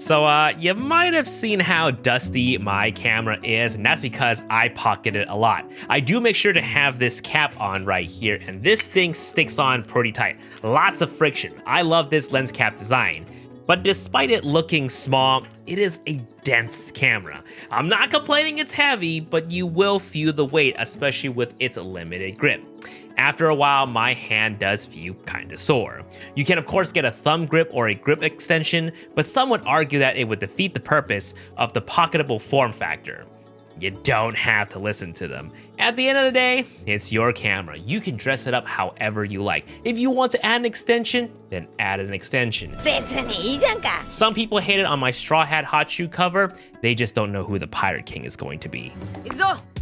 You might have seen how dusty my camera is, and that's because I pocket it a lot. I do make sure to have this cap on right here, and this thing sticks on pretty tight. Lots of friction. I love this lens cap design. But despite it looking small, it is a dense camera. I'm not complaining it's heavy, but you will feel the weight, especially with its limited grip. After a while, my hand does feel kinda sore. You can of course get a thumb grip or a grip extension, but some would argue that it would defeat the purpose of the pocketable form factor. You don't have to listen to them. At the end of the day, it's your camera. You can dress it up however you like. If you want to add an extension, then add an extension. Some people hate it on my Straw Hat Hot Shoe cover. They just don't know who the Pirate King is going to be.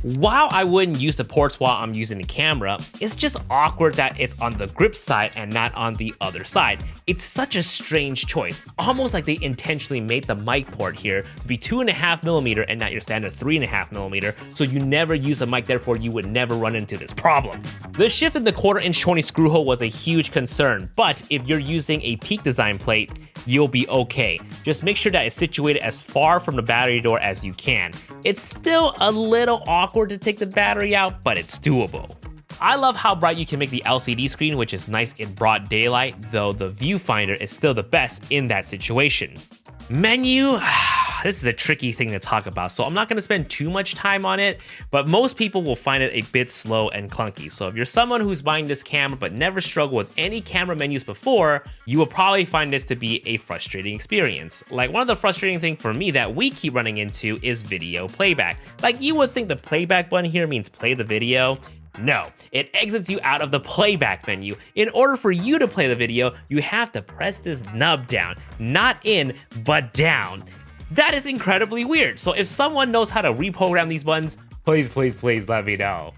While I wouldn't use the ports while I'm using the camera, it's just awkward that it's on the grip side and not on the other side. It's such a strange choice, almost like they intentionally made the mic port here to be 2.5mm and not your standard 3.5mm, so you never use the mic, therefore you would never run into this problem. The shift in the 1/4" 20 screw hole was a huge concern, but if you're using a Peak design plate, you'll be okay. Just make sure that it's situated as far from the battery door as you can. It's still a little awkward to take the battery out, but it's doable. I love how bright you can make the LCD screen, which is nice in broad daylight, though the viewfinder is still the best in that situation. Menu, this is a tricky thing to talk about, so I'm not going to spend too much time on it, but most people will find it a bit slow and clunky. So if you're someone who's buying this camera but never struggled with any camera menus before, you will probably find this to be a frustrating experience. Like, one of the frustrating things for me that we keep running into is video playback. Like, you would think the playback button here means play the video. No, it exits you out of the playback menu. In order for you to play the video, you have to press this nub down, not in, but down. That is incredibly weird. So if someone knows how to reprogram these buttons, please let me know.